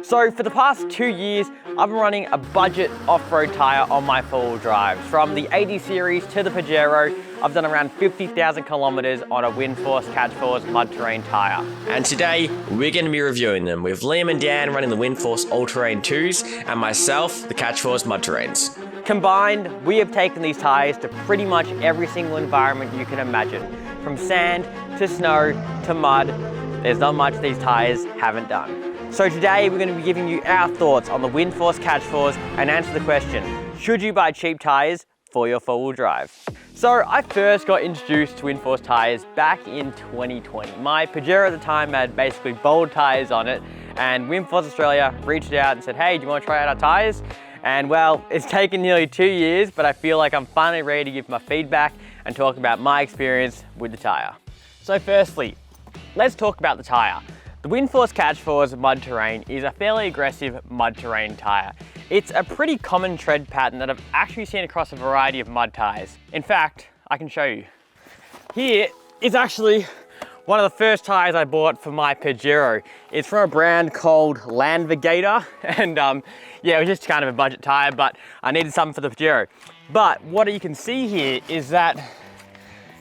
So for the past 2 years, I've been running a budget off-road tyre on my four-wheel drives. From the 80 series to the Pajero, I've done around 50,000 kilometers on a Windforce Catch Force mud terrain tyre. And today, we're going to be reviewing them with Liam and Dan running the Windforce All-Terrain 2s and myself, the Catch Force mud terrains. Combined, we have taken these tyres to pretty much every single environment you can imagine. From sand to snow to mud, there's not much these tyres haven't done. So today we're going to be giving you our thoughts on the Windforce Catch Force and answer the question, should you buy cheap tyres for your four-wheel drive? So I first got introduced to Windforce tyres back in 2020. My Pajero at the time had basically bold tyres on it, and Windforce Australia reached out and said, hey, do you want to try out our tyres? And well, it's taken nearly 2 years, but I feel like I'm finally ready to give my feedback and talk about my experience with the tyre. So firstly, let's talk about the tyre. The Windforce Catch Force mud terrain is a fairly aggressive mud terrain tyre. It's a pretty common tread pattern that I've actually seen across a variety of mud tyres. In fact, I can show you. Here is actually one of the first tyres I bought for my Pajero. It's from a brand called Landvigator, and yeah, it was just kind of a budget tyre, but I needed something for the Pajero. But what you can see here is that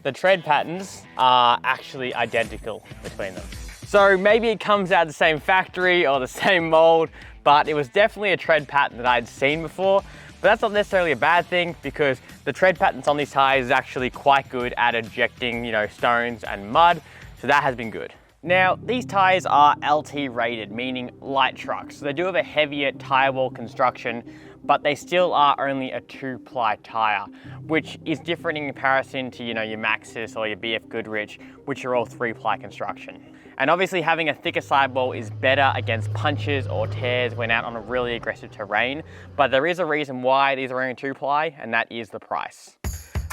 the tread patterns are actually identical between them. So maybe it comes out of the same factory or the same mold, but it was definitely a tread pattern that I'd seen before. But that's not necessarily a bad thing, because the tread patterns on these tyres is actually quite good at ejecting, stones and mud. So that has been good. Now, these tyres are LT rated, meaning light trucks. So they do have a heavier tyre wall construction, but they still are only a 2-ply tyre, which is different in comparison to, your Maxxis or your BF Goodrich, which are all 3-ply construction. And obviously having a thicker sidewall is better against punches or tears when out on a really aggressive terrain, but there is a reason why these are only 2-ply, and that is the price.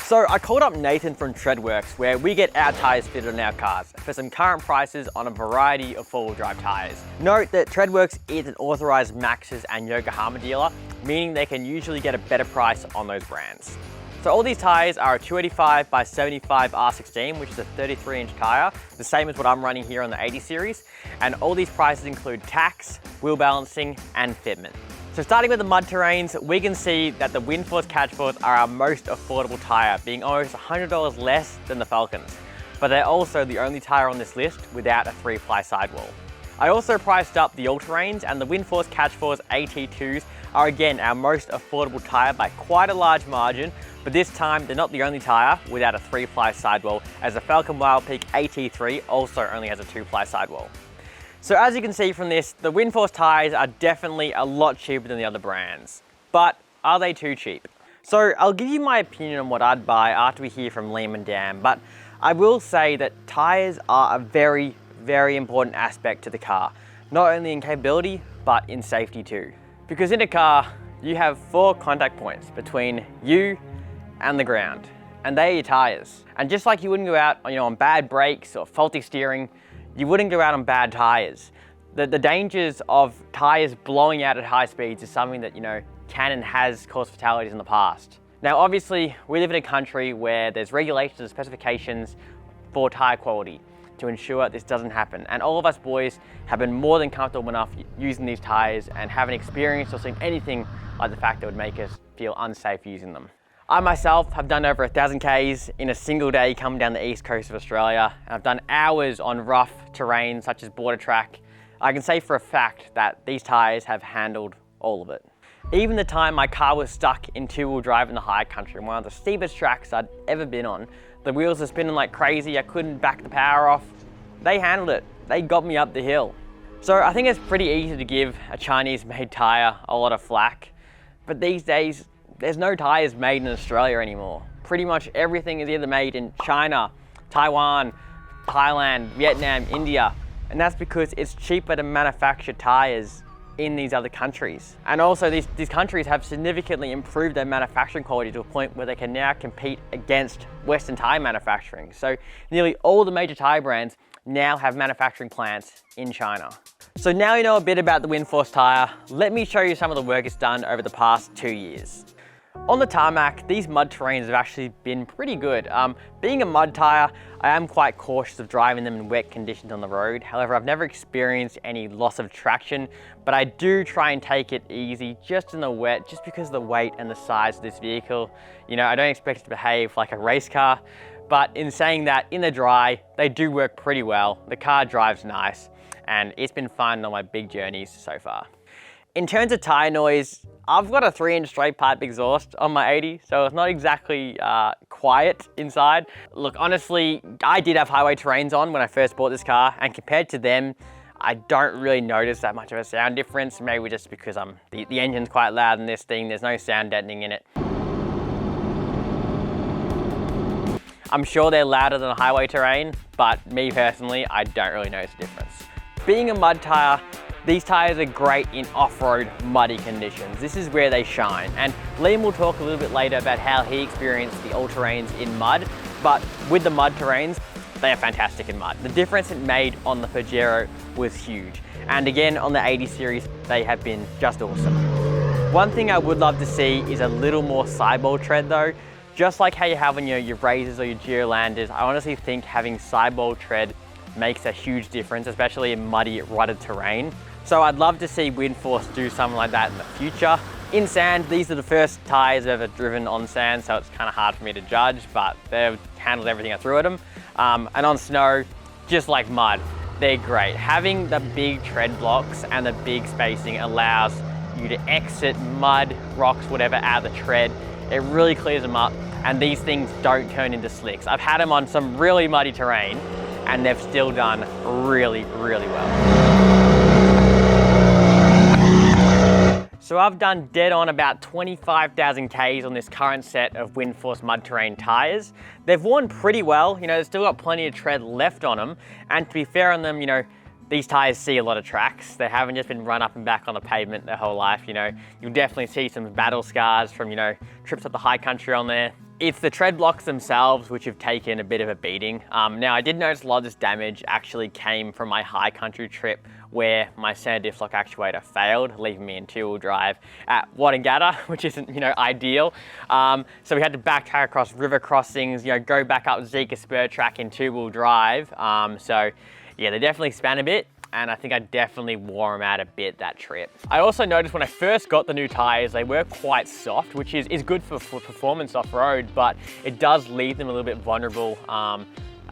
So I called up Nathan from Treadworx, where we get our tyres fitted on our cars, for some current prices on a variety of four-wheel drive tyres. Note that Treadworx is an authorised Maxxis and Yokohama dealer, meaning they can usually get a better price on those brands. So all these tyres are a 285 by 75 R16, which is a 33-inch tyre, the same as what I'm running here on the 80 series. And all these prices include tax, wheel balancing, and fitment. So starting with the mud terrains, we can see that the Windforce Catch Force are our most affordable tyre, being almost $100 less than the Falcons. But they're also the only tyre on this list without a 3-ply sidewall. I also priced up the all-terrains, and the Windforce Catch Force AT2s are again our most affordable tyre by quite a large margin, but this time they're not the only tyre without a 3-ply sidewall, as the Falcon Wildpeak AT3 also only has a 2-ply sidewall. So as you can see from this, the Windforce tyres are definitely a lot cheaper than the other brands. But are they too cheap? So I'll give you my opinion on what I'd buy after we hear from Liam and Dan, but I will say that tyres are a very, very important aspect to the car, not only in capability, but in safety too. Because in a car, you have 4 contact points between you and the ground, and they're your tyres. And just like you wouldn't go out on bad brakes or faulty steering, you wouldn't go out on bad tyres. The dangers of tyres blowing out at high speeds is something that can and has caused fatalities in the past. Now obviously, we live in a country where there's regulations and specifications for tyre quality to ensure this doesn't happen. And all of us boys have been more than comfortable enough using these tyres and haven't experienced or seen anything like the fact that would make us feel unsafe using them. I myself have done over 1,000 Ks in a single day coming down the east coast of Australia, and I've done hours on rough terrain such as border track. I can say for a fact that these tyres have handled all of it. Even the time my car was stuck in 2-wheel drive in the high country, one of the steepest tracks I'd ever been on, the wheels are spinning like crazy, I couldn't back the power off. They handled it. They got me up the hill. So I think it's pretty easy to give a Chinese-made tyre a lot of flack, but these days, there's no tyres made in Australia anymore. Pretty much everything is either made in China, Taiwan, Thailand, Vietnam, India, and that's because it's cheaper to manufacture tyres in these other countries. And also these countries have significantly improved their manufacturing quality to a point where they can now compete against Western tyre manufacturing. So nearly all the major tyre brands now have manufacturing plants in China. So now you know a bit about the Windforce tyre, let me show you some of the work it's done over the past 2 years. On the tarmac, these mud terrains have actually been pretty good. Being a mud tyre, I am quite cautious of driving them in wet conditions on the road. However, I've never experienced any loss of traction, but I do try and take it easy just in the wet, just because of the weight and the size of this vehicle. You know, I don't expect it to behave like a race car, but in saying that, in the dry, they do work pretty well. The car drives nice, and it's been fun on my big journeys so far. In terms of tyre noise, I've got a 3-inch straight pipe exhaust on my 80, so it's not exactly quiet inside. Look, honestly, I did have highway terrains on when I first bought this car, and compared to them, I don't really notice that much of a sound difference, maybe just because the engine's quite loud in this thing, there's no sound deadening in it. I'm sure they're louder than a highway terrain, but me personally, I don't really notice a difference. Being a mud tyre, these tyres are great in off-road muddy conditions. This is where they shine. And Liam will talk a little bit later about how he experienced the all-terrains in mud, but with the mud terrains, they are fantastic in mud. The difference it made on the Pajero was huge. And again, on the 80 series, they have been just awesome. One thing I would love to see is a little more sidewall tread though. Just like how you have on your Razors or your Geolanders, I honestly think having sidewall tread makes a huge difference, especially in muddy, rutted terrain. So I'd love to see Windforce do something like that in the future. In sand, these are the first tyres I've ever driven on sand, so it's kind of hard for me to judge, but they've handled everything I threw at them. And on snow, just like mud, they're great. Having the big tread blocks and the big spacing allows you to exit mud, rocks, whatever, out of the tread. It really clears them up, and these things don't turn into slicks. I've had them on some really muddy terrain, and they've still done really, really well. So I've done dead on about 25,000 Ks on this current set of Windforce mud terrain tyres. They've worn pretty well, you know, they've still got plenty of tread left on them. And to be fair on them, you know, these tyres see a lot of tracks. They haven't just been run up and back on the pavement their whole life, you know. You'll definitely see some battle scars from, you know, trips up the high country on there. It's the tread blocks themselves which have taken a bit of a beating. Now I did notice a lot of this damage actually came from my high country trip where my center diff lock actuator failed, leaving me in 2-wheel drive at Wodongatta, which isn't, you know, ideal. So we had to backtrack across river crossings, you know, go back up Zika spur track in 2-wheel drive. So yeah, they definitely span a bit, and I think I definitely wore them out a bit that trip. I also noticed when I first got the new tyres, they were quite soft, which is good for performance off-road, but it does leave them a little bit vulnerable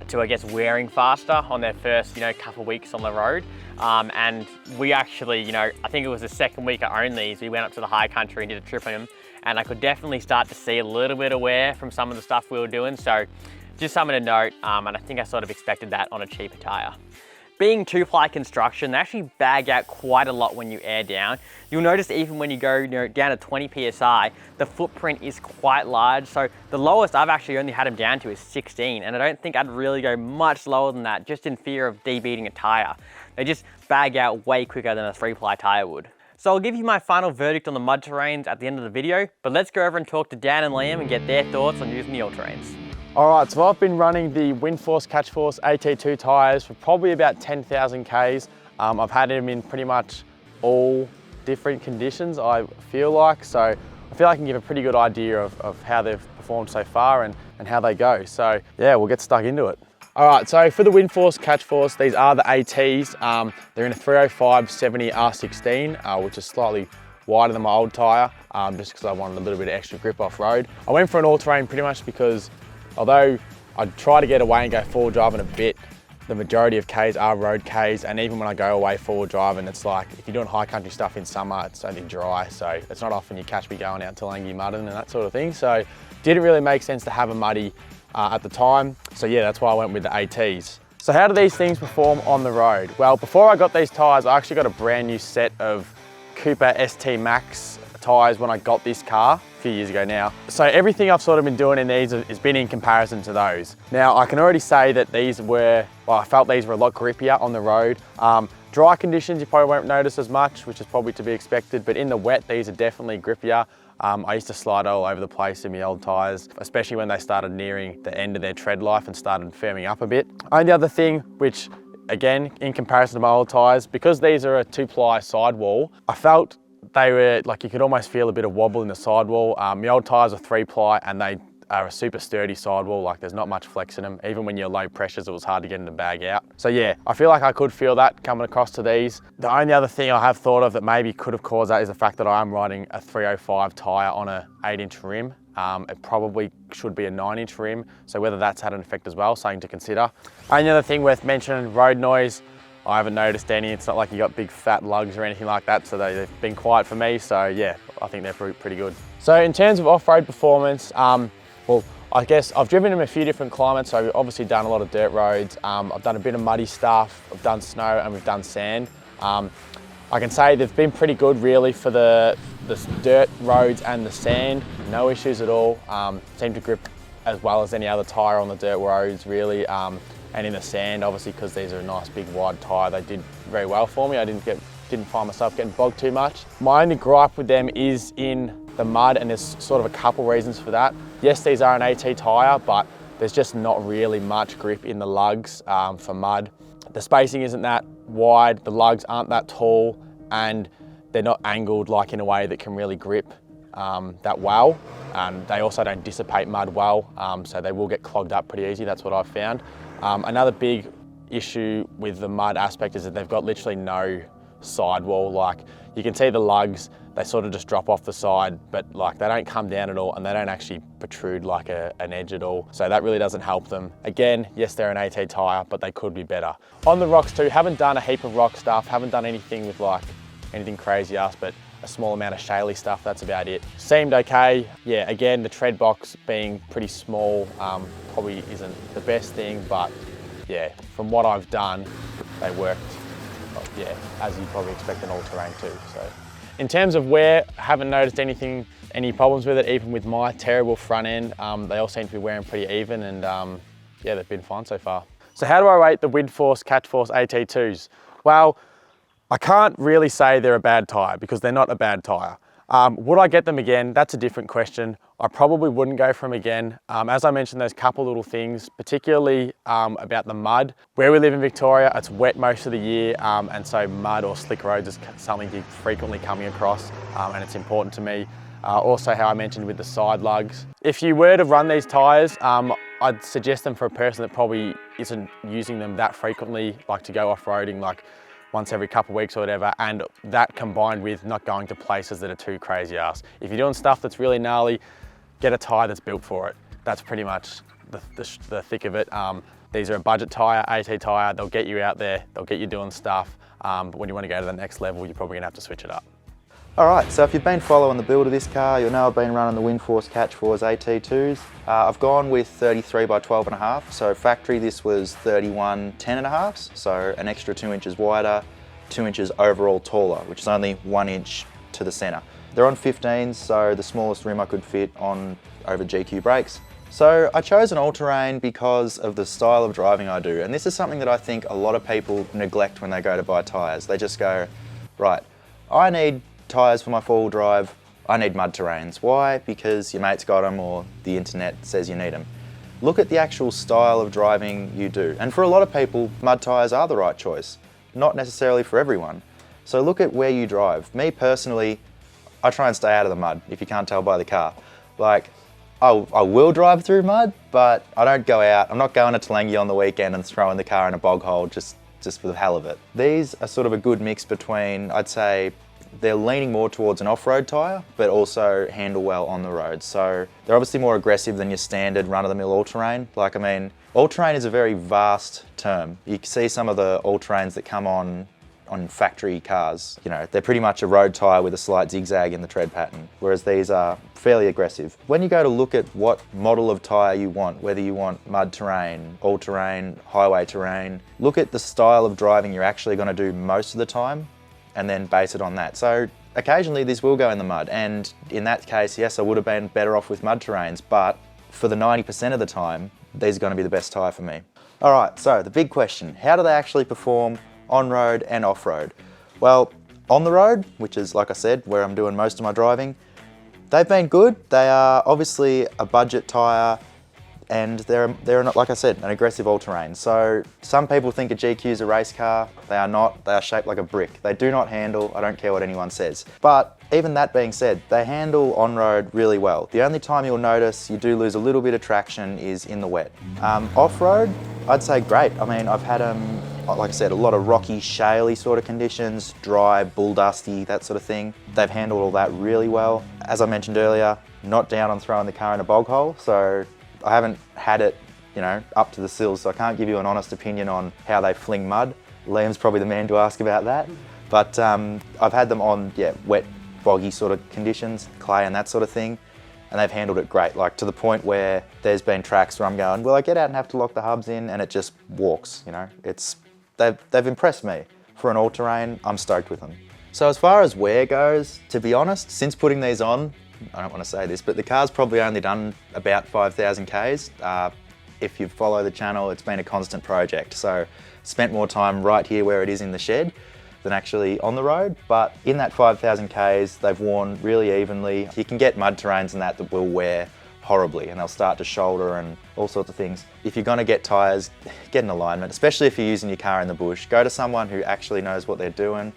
to, I guess, wearing faster on their first, you know, couple of weeks on the road. And we actually, you know, I think it was the second week I owned these, we went up to the high country and did a trip on them, and I could definitely start to see a little bit of wear from some of the stuff we were doing. So just something to note, and I think I sort of expected that on a cheaper tyre. Being 2-ply construction, they actually bag out quite a lot when you air down. You'll notice even when you go, you know, down to 20 PSI, the footprint is quite large. So the lowest I've actually only had them down to is 16, and I don't think I'd really go much lower than that, just in fear of debeating a tyre. They just bag out way quicker than a 3-ply tyre would. So I'll give you my final verdict on the mud terrains at the end of the video, but let's go over and talk to Dan and Liam and get their thoughts on using the all-terrains. All right, so I've been running the Windforce Catchforce AT2 tyres for probably about 10,000 Ks. I've had them in pretty much all different conditions, I feel like. So I feel I can give a pretty good idea of how they've performed so far and how they go. So yeah, we'll get stuck into it. All right, so for the Windforce Catchforce, these are the ATs. They're in a 305/70 R16, which is slightly wider than my old tyre, just because I wanted a little bit of extra grip off-road. I went for an all-terrain pretty much because although I'd try to get away and go forward driving a bit, the majority of Ks are road Ks, and even when I go away forward driving, it's like, if you're doing high country stuff in summer, it's only dry, so it's not often you catch me going out to Langy mudding and that sort of thing. So didn't really make sense to have a muddy at the time. So yeah, that's why I went with the ATs. So how do these things perform on the road? Well, before I got these tyres, I actually got a brand new set of Cooper ST Max tyres when I got this car a few years ago now. So everything I've sort of been doing in these has been in comparison to those. Now I can already say that these were, well, I felt these were a lot grippier on the road. Dry conditions you probably won't notice as much, which is probably to be expected, but in the wet these are definitely grippier. I used to slide all over the place in my old tyres, especially when they started nearing the end of their tread life and started firming up a bit. Only other thing, which again, in comparison to my old tyres, because these are a 2-ply sidewall, I felt they were like, you could almost feel a bit of wobble in the sidewall. My old tyres are 3-ply and they are a super sturdy sidewall, like there's not much flex in them. Even when you're low pressures, it was hard to get in the bag out. So yeah, I feel like I could feel that coming across to these. The only other thing I have thought of that maybe could have caused that is the fact that I am riding a 305 tyre on a 8-inch rim. It probably should be a 9-inch rim, so whether that's had an effect as well, something to consider. Only other thing worth mentioning, road noise. I haven't noticed any. It's not like you got big fat lugs or anything like that, so they've been quiet for me. So yeah, I think they're pretty good. So in terms of off-road performance, well, I guess I've driven in a few different climates, so we've obviously done a lot of dirt roads. I've done a bit of muddy stuff, I've done snow, and we've done sand. I can say they've been pretty good really for the dirt roads and the sand, no issues at all. Seem to grip as well as any other tyre on the dirt roads really. And in the sand, obviously, because these are a nice big wide tyre, they did very well for me. I didn't find myself getting bogged too much. My only gripe with them is in the mud, and there's sort of a couple reasons for that. Yes, these are an AT tyre, but there's just not really much grip in the lugs for mud. The spacing isn't that wide, the lugs aren't that tall, and they're not angled like in a way that can really grip that well. They also don't dissipate mud well, so they will get clogged up pretty easy. That's what I've found. Another big issue with the mud aspect is that they've got literally no sidewall. Like you can see the lugs, they sort of just drop off the side, but like they don't come down at all and they don't actually protrude like an edge at all. So that really doesn't help them. Again, yes, they're an AT tyre, but they could be better. On the rocks too, haven't done a heap of rock stuff, haven't done anything with like anything crazy else, but a small amount of shaly stuff, that's about it. Seemed okay. Yeah, again, the Treadworx being pretty small probably isn't the best thing, but yeah, from what I've done, they worked, yeah, as you'd probably expect an all-terrain too. So, in terms of wear, haven't noticed any problems with it, even with my terrible front end. They all seem to be wearing pretty even, and yeah, they've been fine so far. So how do I rate the Windforce Catchforce AT2s? Well, I can't really say they're a bad tyre because they're not a bad tyre. Would I get them again? That's a different question. I probably wouldn't go for them again. As I mentioned, those couple little things, particularly about the mud. Where we live in Victoria, it's wet most of the year, and so mud or slick roads is something you're frequently coming across, and it's important to me. Also, how I mentioned with the side lugs. If you were to run these tyres, I'd suggest them for a person that probably isn't using them that frequently, like to go off-roading like once every couple of weeks or whatever, and that combined with not going to places that are too crazy ass. If you're doing stuff that's really gnarly, get a tyre that's built for it. That's pretty much the thick of it. These are a budget tyre, AT tyre, they'll get you out there, they'll get you doing stuff, but when you want to go to the next level, you're probably gonna have to switch it up. Alright, so if you've been following the build of this car, you'll know I've been running the Windforce Catchforce AT2s. I've gone with 33 by 12.5, so factory this was 31 10.5, so an extra 2 inches wider, 2 inches overall taller, which is only 1 inch to the centre. They're on 15s, so the smallest rim I could fit on over GQ brakes. So I chose an all-terrain because of the style of driving I do, and this is something that I think a lot of people neglect when they go to buy tyres. They just go, right, I need tyres for my four-wheel drive, I need mud terrains. Why? Because your mate's got them or the internet says you need them. Look at the actual style of driving you do. And for a lot of people, mud tyres are the right choice. Not necessarily for everyone. So look at where you drive. Me personally, I try and stay out of the mud, if you can't tell by the car. Like, I will drive through mud, but I don't go out. I'm not going to Talangi on the weekend and throwing the car in a bog hole just for the hell of it. These are sort of a good mix between, I'd say, they're leaning more towards an off-road tyre, but also handle well on the road. So they're obviously more aggressive than your standard run-of-the-mill all-terrain. Like, I mean, all-terrain is a very vast term. You can see some of the all-terrains that come on factory cars. You know, they're pretty much a road tyre with a slight zigzag in the tread pattern, whereas these are fairly aggressive. When you go to look at what model of tyre you want, whether you want mud terrain, all-terrain, highway terrain, look at the style of driving you're actually going to do most of the time, and then base it on that. So occasionally this will go in the mud, and in that case, yes, I would have been better off with mud terrains, but for the 90% of the time, these are going to be the best tyre for me. All right, so the big question, how do they actually perform on-road and off-road? Well, on the road, which is, like I said, where I'm doing most of my driving, they've been good. They are obviously a budget tyre, and they're not, like I said, an aggressive all-terrain. So some people think a GQ is a race car. They are not. They are shaped like a brick. They do not handle. I don't care what anyone says. But even that being said, they handle on-road really well. The only time you'll notice you do lose a little bit of traction is in the wet. Off-road, I'd say great. I mean, I've had them, like I said, a lot of rocky, shaly sort of conditions, dry, bull dusty, that sort of thing. They've handled all that really well. As I mentioned earlier, not down on throwing the car in a bog hole, so I haven't had it, up to the sills, so I can't give you an honest opinion on how they fling mud. Liam's probably the man to ask about that. But I've had them on, wet, boggy sort of conditions, clay and that sort of thing, and they've handled it great, like to the point where there's been tracks where I'm going, will I get out and have to lock the hubs in? And it just walks, They've impressed me. For an all-terrain, I'm stoked with them. So as far as wear goes, to be honest, since putting these on, I don't want to say this, but the car's probably only done about 5,000 Ks. If you follow the channel, it's been a constant project. So spent more time right here where it is in the shed than actually on the road. But in that 5,000 Ks, they've worn really evenly. You can get mud terrains and that will wear horribly and they'll start to shoulder and all sorts of things. If you're gonna get tyres, get an alignment, especially if you're using your car in the bush. Go to someone who actually knows what they're doing.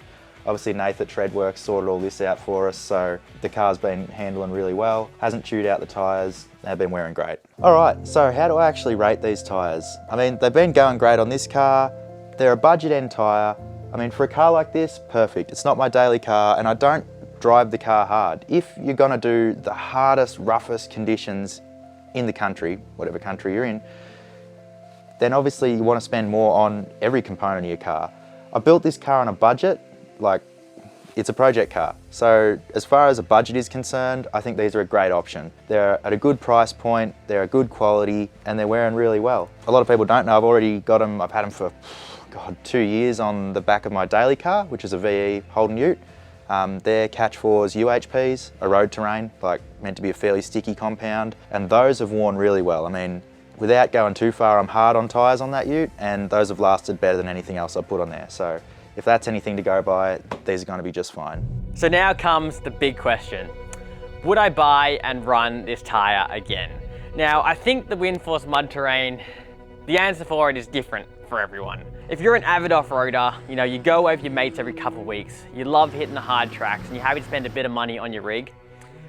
Obviously Nathan at Treadworx sorted all this out for us, so the car's been handling really well. Hasn't chewed out the tyres, they've been wearing great. All right, so how do I actually rate these tyres? I mean, they've been going great on this car. They're a budget end tyre. I mean, for a car like this, perfect. It's not my daily car and I don't drive the car hard. If you're gonna do the hardest, roughest conditions in the country, whatever country you're in, then obviously you wanna spend more on every component of your car. I built this car on a budget, like it's a project car. So as far as a budget is concerned, I think these are a great option. They're at a good price point, they're a good quality, and they're wearing really well. A lot of people don't know, I've already got them, I've had them for, 2 years on the back of my daily car, which is a VE Holden Ute. They're Catch 4's UHPs, a road terrain, like meant to be a fairly sticky compound, and those have worn really well. I mean, without going too far, I'm hard on tyres on that ute, and those have lasted better than anything else I've put on there. So if that's anything to go by, these are going to be just fine. So now comes the big question. Would I buy and run this tyre again? Now, I think the Windforce mud terrain, the answer for it is different for everyone. If you're an avid off-roader, you go away with your mates every couple of weeks, you love hitting the hard tracks and you're happy to spend a bit of money on your rig,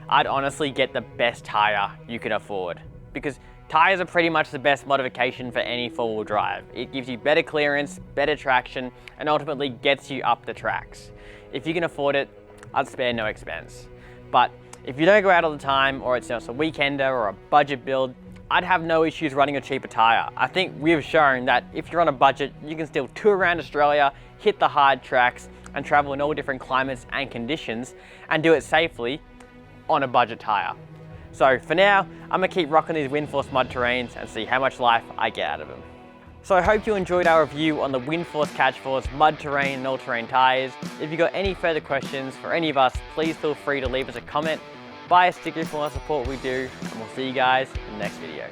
I'd honestly get the best tyre you can afford, because tyres are pretty much the best modification for any four-wheel drive. It gives you better clearance, better traction, and ultimately gets you up the tracks. If you can afford it, I'd spare no expense. But if you don't go out all the time, or it's just a weekender or a budget build, I'd have no issues running a cheaper tyre. I think we've shown that if you're on a budget, you can still tour around Australia, hit the hard tracks, and travel in all different climates and conditions, and do it safely on a budget tyre. So for now, I'm gonna keep rocking these Windforce mud terrains and see how much life I get out of them. So I hope you enjoyed our review on the Windforce Catch 4's mud terrain and all-terrain tyres. If you've got any further questions for any of us, please feel free to leave us a comment. Buy a sticker if you want to support what we do, and we'll see you guys in the next video.